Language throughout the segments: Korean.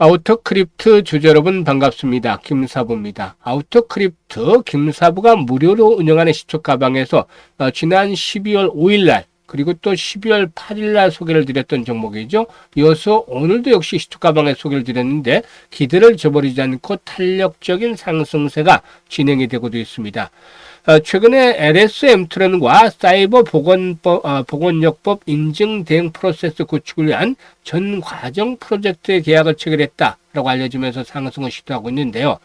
아우토크립트 주주 여러분 반갑습니다. 김사부입니다. 아우토크립트 김사부가 무료로 운영하는 시초 가방에서 지난 12월 5일날 그리고 또 12월 8일날 소개를 드렸던 종목이죠. 이어서 오늘도 역시 시초 가방에 소개를 드렸는데 기대를 저버리지 않고 탄력적인 상승세가 진행이 되고도 있습니다. 최근에 LSM 트론과 사이버 보건요법 인증 대응 프로세스 구축을 위한 전 과정 프로젝트의 계약을 체결했다라고 알려지면서 상승을 시도하고 있는데요.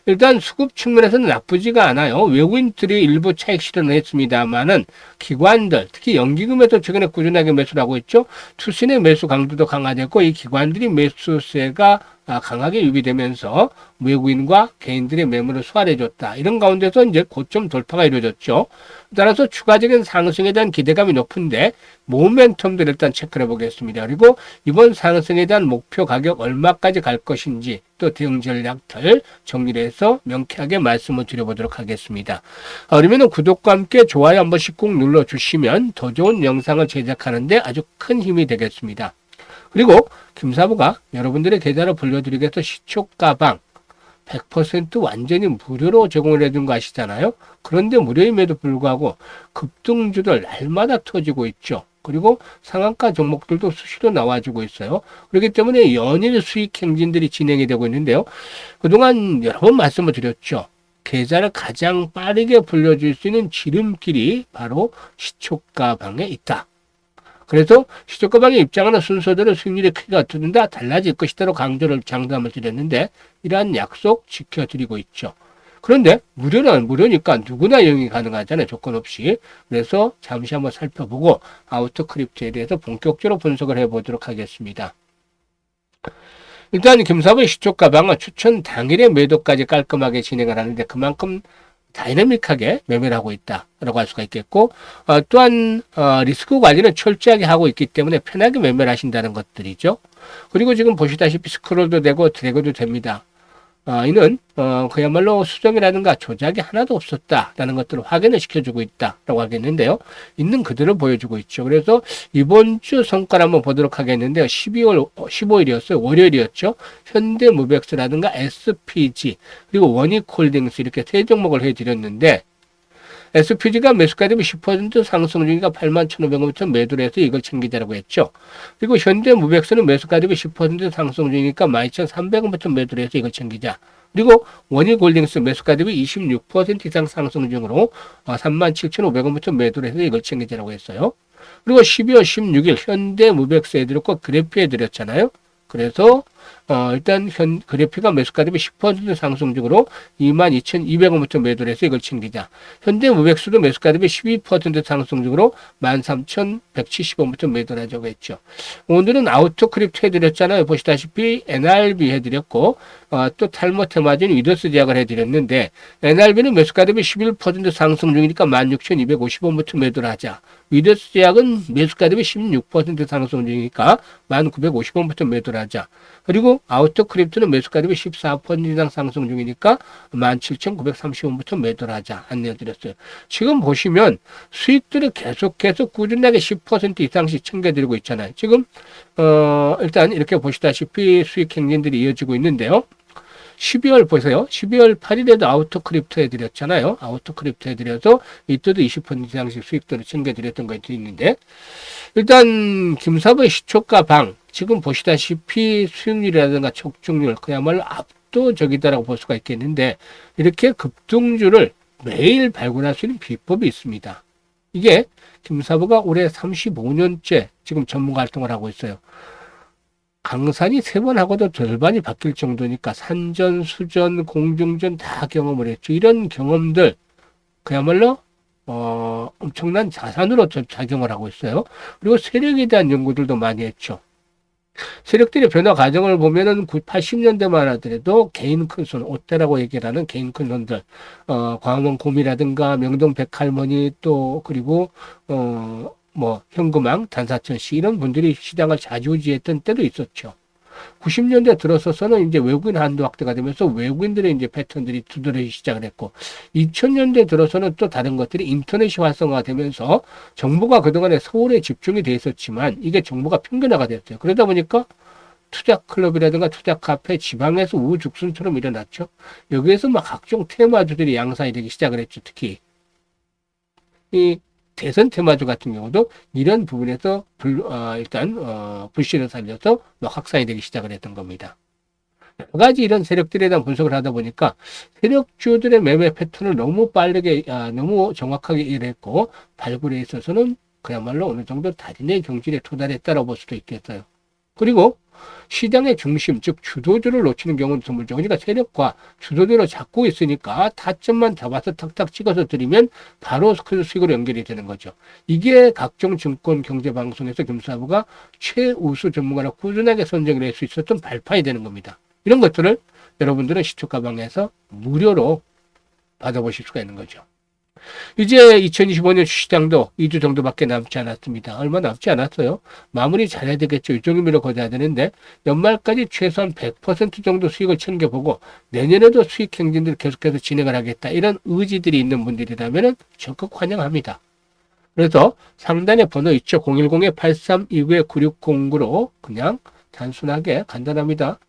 일단 수급 측면에서는 나쁘지가 않아요. 외국인들이 일부 차익 실현을 했습니다만은 기관들, 특히 연기금에도 최근에 꾸준하게 매수를 하고 있죠. 투신의 매수 강도도 강화됐고 이 기관들이 매수세가 강하게 유비되면서 외국인과 개인들의 매물을 소화해줬다. 이런 가운데서 이제 고점 돌파가 이루어졌죠. 따라서 추가적인 상승에 대한 기대감이 높은데 모멘텀들을 일단 체크를 해보겠습니다. 그리고 이번 상승에 대한 목표 가격 얼마까지 갈 것인지 또 대응 전략들 정리를 해서 명쾌하게 말씀을 드려보도록 하겠습니다. 그러면 구독과 함께 좋아요 한 번씩 꼭 눌러주시면 더 좋은 영상을 제작하는데 아주 큰 힘이 되겠습니다. 그리고 김사부가 여러분들의 계좌를 불려드리기 위해서 시초가방 100% 완전히 무료로 제공을 해준 거 아시잖아요. 그런데 무료임에도 불구하고 급등주들 날마다 터지고 있죠. 그리고 상한가 종목들도 수시로 나와주고 있어요. 그렇기 때문에 연일 수익 행진들이 진행이 되고 있는데요. 그동안 여러 번 말씀을 드렸죠. 계좌를 가장 빠르게 불려줄 수 있는 지름길이 바로 시초가방에 있다. 그래서 시초가방에 입장하는 순서대로 수익률의 크기가 다 달라질 것이다로 강조를 장담을 드렸는데 이러한 약속 지켜드리고 있죠. 그런데 무료는 무료니까 누구나 이용이 가능하잖아요. 조건 없이. 그래서 잠시 한번 살펴보고 아우토크립트에 대해서 본격적으로 분석을 해보도록 하겠습니다. 일단 김사부의 시초가방은 추천 당일의 매도까지 깔끔하게 진행을 하는데 그만큼 다이내믹하게 매매를 하고 있다라고 할 수가 있겠고 또한 리스크 관리는 철저하게 하고 있기 때문에 편하게 매매를 하신다는 것들이죠. 그리고 지금 보시다시피 스크롤도 되고 드래그도 됩니다. 이는 그야말로 수정이라든가 조작이 하나도 없었다라는 것들을 확인을 시켜주고 있다라고 하겠는데요. 있는 그대로 보여주고 있죠. 그래서 이번 주 성과를 한번 보도록 하겠는데요. 12월 15일이었어요. 월요일이었죠. 현대무백스라든가 SPG 그리고 원익홀딩스 이렇게 세 종목을 해드렸는데 SPG가 매수가 되면 10% 상승 중이니까 81,500원부터 매도를 해서 이걸 챙기자라고 했죠. 그리고 현대무백스는 매수가 되면 10% 상승 중이니까 12,300원부터 매도를 해서 이걸 챙기자. 그리고 원익홀딩스 매수가 되면 26% 이상 상승 중으로 37,500원부터 매도를 해서 이걸 챙기자라고 했어요. 그리고 12월 16일 현대무백스 해드렸고 그래프 해드렸잖아요. 그래서 일단 그래프가 매수가 되면 10% 상승 중으로 22,200원부터 매도를 해서 이걸 챙기자. 현대무백수도 매수가 되면 12% 상승 중으로 13,170원부터 매도를 하자고 했죠. 오늘은 아우토크립트 해드렸잖아요. 보시다시피 NRB 해드렸고 또 탈모테마진 위더스 제약을 해드렸는데 NRB는 매수가 되면 11% 상승 중이니까 16,250원부터 매도를 하자. 위더스 제약은 매수가 되면 16% 상승 중이니까 1,950원부터 매도를 하자. 그리고 아우토크립트는 매수가 되면 14% 이상 상승 중이니까 17,930원부터 매도를 하자 안내해드렸어요. 지금 보시면 수익들을 계속해서 꾸준하게 10% 이상씩 챙겨드리고 있잖아요. 지금 일단 이렇게 보시다시피 수익 행진들이 이어지고 있는데요. 12월 보세요. 12월 8일에도 아우토크립트 해드렸잖아요. 아우토크립트 해드려서 이때도 20% 이상씩 수익들을 챙겨드렸던 것들이 있는데 일단 김사부의 시초가방 지금 보시다시피 수익률이라든가 적중률 그야말로 압도적이다라고 볼 수가 있겠는데 이렇게 급등주를 매일 발굴할 수 있는 비법이 있습니다. 이게 김사부가 올해 35년째 지금 전문가 활동을 하고 있어요. 강산이 3번 하고도 절반이 바뀔 정도니까 산전, 수전, 공중전 다 경험을 했죠. 이런 경험들 그야말로 엄청난 자산으로 작용을 하고 있어요. 그리고 세력에 대한 연구들도 많이 했죠. 세력들의 변화 과정을 보면은 80년대만 하더라도 개인 큰손, 오떼라고 얘기를 하는 개인 큰손들, 광원 곰이라든가 명동 백할머니 또 그리고 현금왕, 단사천 씨 이런 분들이 시장을 좌지우지했던 때도 있었죠. 90년대 들어서서는 이제 외국인 한도 확대가 되면서 외국인들의 이제 패턴들이 두드러지기 시작을 했고 2000년대 들어서는 또 다른 것들이 인터넷이 활성화되면서 정보가 그동안에 서울에 집중이 돼 있었지만 이게 정보가 평균화가 됐어요. 그러다 보니까 투자 클럽이라든가 투자 카페 지방에서 우후죽순처럼 일어났죠. 여기에서 막 각종 테마주들이 양산이 되기 시작을 했죠. 특히 이 대선 테마주 같은 경우도 이런 부분에서 불씨를 살려서 막 확산이 되기 시작을 했던 겁니다. 여러 가지 이런 세력들에 대한 분석을 하다 보니까 세력주들의 매매 패턴을 너무 빠르게, 너무 정확하게 이해했고 발굴에 있어서는 그야말로 어느 정도 달인의 경지에 도달했다고 볼 수도 있겠어요. 그리고 시장의 중심, 즉 주도주를 놓치는 경우는 드물죠. 그러니까 세력과 주도주를 잡고 있으니까 타점만 잡아서 탁탁 찍어서 드리면 바로 그 수익으로 연결이 되는 거죠. 이게 각종 증권 경제 방송에서 김사부가 최우수 전문가로 꾸준하게 선정을 할 수 있었던 발판이 되는 겁니다. 이런 것들을 여러분들은 시초가방에서 무료로 받아보실 수가 있는 거죠. 이제 2025년 주시장도 2주 정도밖에 남지 않았습니다. 얼마 남지 않았어요. 마무리 잘해야 되겠죠. 일종의미로 거둬야 되는데 연말까지 최소한 100% 정도 수익을 챙겨보고 내년에도 수익 행진들을 계속해서 진행을 하겠다. 이런 의지들이 있는 분들이라면 적극 환영합니다. 그래서 상단에 번호 있죠. 010-8329-9609로 그냥 단순하게 간단합니다.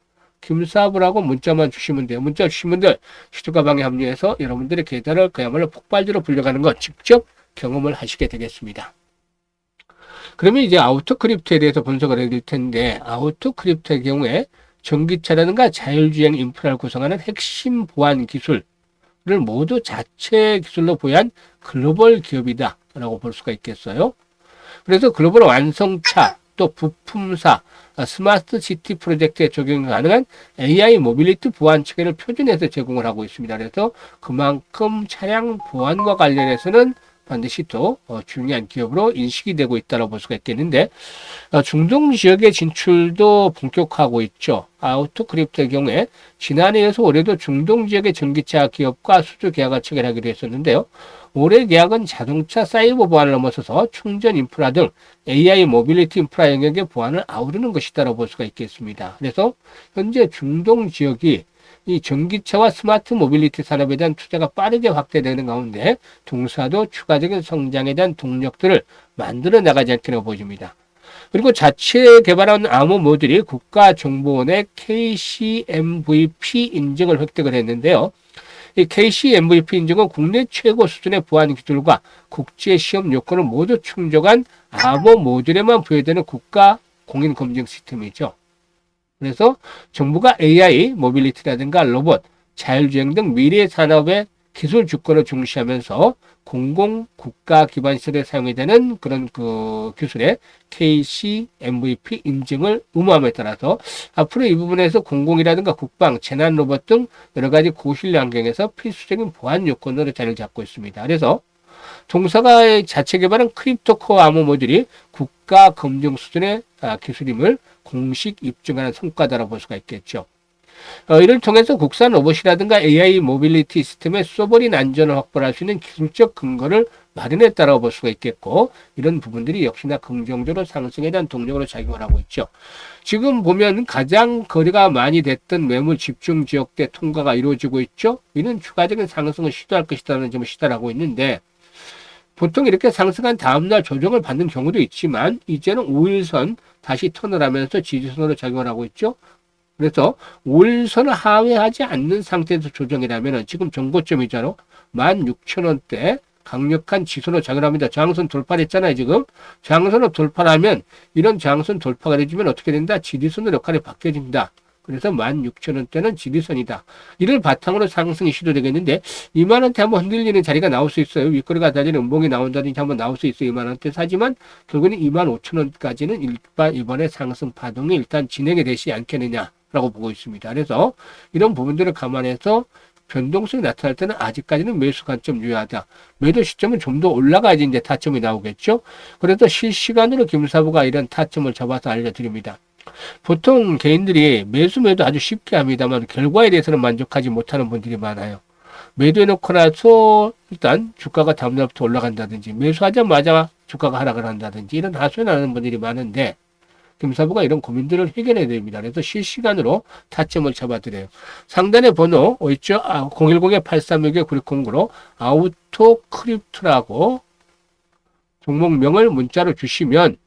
김사부라고 문자만 주시면 돼요. 문자 주신 분들 시초가방에 합류해서 여러분들의 계좌를 그야말로 폭발주로 불려가는 거 직접 경험을 하시게 되겠습니다. 그러면 이제 아우토크립토에 대해서 분석을 해드릴 텐데 아우토크립토의 경우에 전기차라든가 자율주행 인프라를 구성하는 핵심 보안 기술을 모두 자체 기술로 보유한 글로벌 기업이다 라고 볼 수가 있겠어요. 그래서 글로벌 완성차 또 부품사, 스마트 시티 프로젝트에 적용 가능한 AI 모빌리티 보안 체계를 표준해서 제공을 하고 있습니다. 그래서 그만큼 차량 보안과 관련해서는 반드시 또 중요한 기업으로 인식이 되고 있다고 볼 수가 있겠는데 중동 지역의 진출도 본격화하고 있죠. 아우토크립토의 경우에 지난해에서 올해도 중동 지역의 전기차 기업과 수주 계약을 체결하기로 했었는데요. 올해 계약은 자동차 사이버 보안을 넘어서서 충전 인프라 등 AI 모빌리티 인프라 영역의 보안을 아우르는 것이다라고 볼 수가 있겠습니다. 그래서 현재 중동 지역이 이 전기차와 스마트 모빌리티 산업에 대한 투자가 빠르게 확대되는 가운데 동사도 추가적인 성장에 대한 동력들을 만들어 나가지 않기로 보여집니다. 그리고 자체 개발한 암호 모듈이 국가정보원의 KCMVP 인증을 획득을 했는데요. 이 KCMVP 인증은 국내 최고 수준의 보안 기술과 국제 시험 요건을 모두 충족한 암호 모듈에만 부여되는 국가 공인 검증 시스템이죠. 그래서 정부가 AI, 모빌리티라든가 로봇, 자율주행 등 미래 산업의 기술 주권을 중시하면서 공공 국가 기반 시설에 사용이 되는 그런 그 기술의 KCMVP 인증을 의무함에 따라서 앞으로 이 부분에서 공공이라든가 국방, 재난 로봇 등 여러 가지 고신뢰 환경에서 필수적인 보안 요건으로 자리를 잡고 있습니다. 그래서 동사가 자체 개발한 크립토 코어 암호 모듈이 국가 검증 수준의 기술임을 공식 입증하는 성과다라고 볼 수가 있겠죠. 이를 통해서 국산 로봇이라든가 AI 모빌리티 시스템의 소버린 안전을 확보할 수 있는 기술적 근거를 마련했다라고 볼 수가 있겠고 이런 부분들이 역시나 긍정적으로 상승에 대한 동력으로 작용을 하고 있죠. 지금 보면 가장 거래가 많이 됐던 매물 집중 지역대 통과가 이루어지고 있죠. 이는 추가적인 상승을 시도할 것이라는 점을 시달하고 있는데 보통 이렇게 상승한 다음날 조정을 받는 경우도 있지만 이제는 5일선 다시 턴을 하면서 지지선으로 작용을 하고 있죠. 그래서 5일선을 하회하지 않는 상태에서 조정이라면 지금 정고점이잖아. 16,000원대 강력한 지선으로 작용을 합니다. 저항선 돌파를 했잖아요. 지금 저항선을 돌파하면 이런 저항선 돌파가 되면 어떻게 된다? 지지선으로 역할이 바뀌어진다. 그래서 16,000원대는 지지선이다. 이를 바탕으로 상승이 시도되겠는데 2만원대 한번 흔들리는 자리가 나올 수 있어요. 윗거리가 다지는 음봉이 나온다든지 한번 나올 수 있어요. 2만원대 사지만 결국은 25,000원까지는 이번에 상승 파동이 일단 진행이 되지 않겠느냐라고 보고 있습니다. 그래서 이런 부분들을 감안해서 변동성이 나타날 때는 아직까지는 매수 관점 유효하다. 매도 시점은 좀 더 올라가야지 이제 타점이 나오겠죠. 그래서 실시간으로 김사부가 이런 타점을 잡아서 알려드립니다. 보통 개인들이 매도 아주 쉽게 합니다만 결과에 대해서는 만족하지 못하는 분들이 많아요. 매도해놓고 나서 일단 주가가 다음날부터 올라간다든지 매수하자마자 주가가 하락을 한다든지 이런 하소연하는 분들이 많은데 김사부가 이런 고민들을 해결해야 됩니다. 그래서 실시간으로 타점을 잡아드려요. 상단에 번호 있죠? 010-8361-9609로 아우토크립토라고 종목명을 문자로 주시면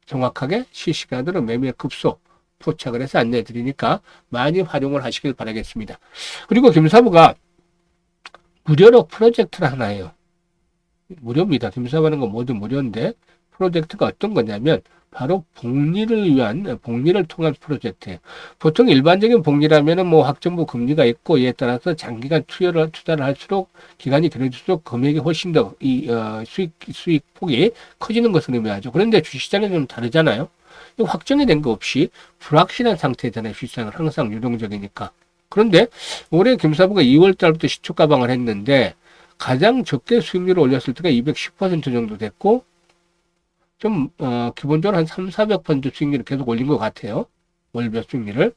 정확하게 실시간으로 매매 급소 포착을 해서 안내해 드리니까 많이 활용을 하시길 바라겠습니다. 그리고 김사부가 무료로 프로젝트를 하나 해요. 무료입니다. 김사부하는 건 모두 무료인데 프로젝트가 어떤 거냐면 바로 복리를 통한 프로젝트예요. 보통 일반적인 복리라면은 뭐 학정부 금리가 있고 이에 따라서 장기간 투자를 할수록 기간이 길어질수록 금액이 훨씬 더 수익 폭이 커지는 것을 의미하죠. 그런데 주식시장은 좀 다르잖아요. 확정이 된 거 없이 불확실한 상태잖아요. 주식시장은 항상 유동적이니까. 그런데 올해 김사부가 2월 달부터 시초 가방을 했는데 가장 적게 수익률을 올렸을 때가 210% 정도 됐고 기본적으로 한 300~400% 수익률을 계속 올린 것 같아요. 월별 수익률을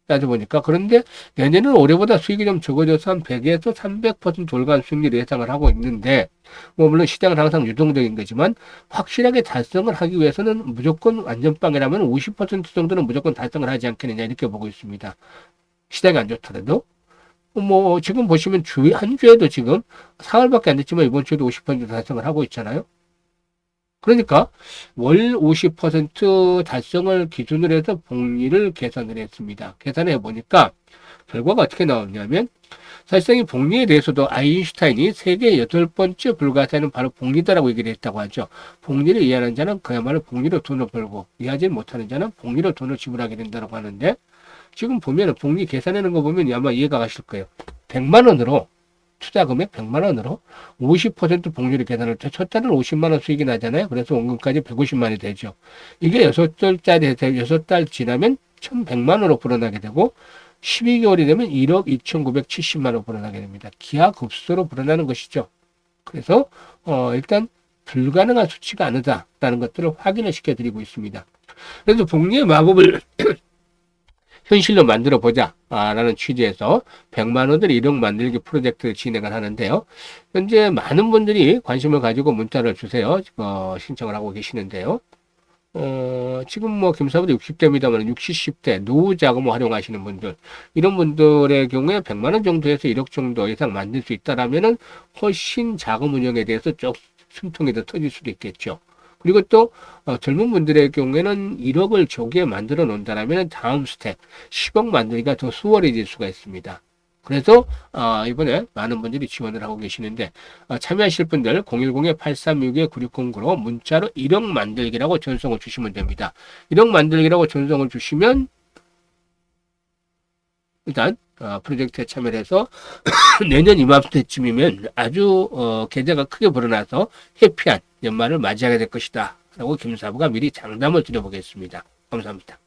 따져보니까. 그런데 내년은 올해보다 수익이 좀 적어져서 한 100에서 300% 올간 수익률을 예상을 하고 있는데, 뭐 물론 시장은 항상 유동적인 거지만 확실하게 달성을 하기 위해서는 무조건 완전빵이라면 50% 정도는 무조건 달성을 하지 않겠느냐 이렇게 보고 있습니다. 시장이 안 좋더라도. 뭐 지금 보시면 한 주에도 지금 4월밖에 안 됐지만 이번 주에도 50% 달성을 하고 있잖아요. 그러니까 월 50% 달성을 기준으로 해서 복리를 계산을 했습니다. 계산해 보니까 결과가 어떻게 나오냐면 사실상 이 복리에 대해서도 아인슈타인이 세계 8번째 불가사는 바로 복리다라고 얘기를 했다고 하죠. 복리를 이해하는 자는 그야말로 복리로 돈을 벌고 이해하지 못하는 자는 복리로 돈을 지불하게 된다고 하는데 지금 보면 복리 계산하는 거 보면 아마 이해가 가실 거예요. 100만 원으로 투자 금액 100만 원으로 50% 복리를 계산할 때 첫 달은 50만 원 수익이 나잖아요. 그래서 원금까지 150만이 되죠. 이게 6달짜리 해서 6달 지나면 1100만 원으로 불어나게 되고 12개월이 되면 1억 2970만 원 불어나게 됩니다. 기하급수로 불어나는 것이죠. 그래서 일단 불가능한 수치가 아니다라는 것들을 확인을 시켜드리고 있습니다. 그래서 복리의 마법을 현실로 만들어 보자 라는 취지에서 100만 원짜리 1억 만들기 프로젝트를 진행을 하는데요. 현재 많은 분들이 관심을 가지고 문자를 주세요. 신청을 하고 계시는데요. 지금 뭐 김사부도 60대입니다만 60, 70대 노후 자금을 활용하시는 분들 이런 분들의 경우에 100만 원 정도에서 1억 정도 이상 만들 수 있다라면은 훨씬 자금 운영에 대해서 좀 숨통이 더 터질 수도 있겠죠. 그리고 또 젊은 분들의 경우에는 1억을 조기에 만들어 놓는다면 다음 스텝 10억 만들기가 더 수월해질 수가 있습니다. 그래서 이번에 많은 분들이 지원을 하고 계시는데 참여하실 분들 010-8362-9609로 문자로 1억 만들기라고 전송을 주시면 됩니다. 1억 만들기라고 전송을 주시면 일단 프로젝트에 참여를 해서 내년 이맘때쯤이면 아주 계좌가 크게 불어나서 해피한 연말을 맞이하게 될 것이다 라고 김사부가 미리 장담을 드려보겠습니다. 감사합니다.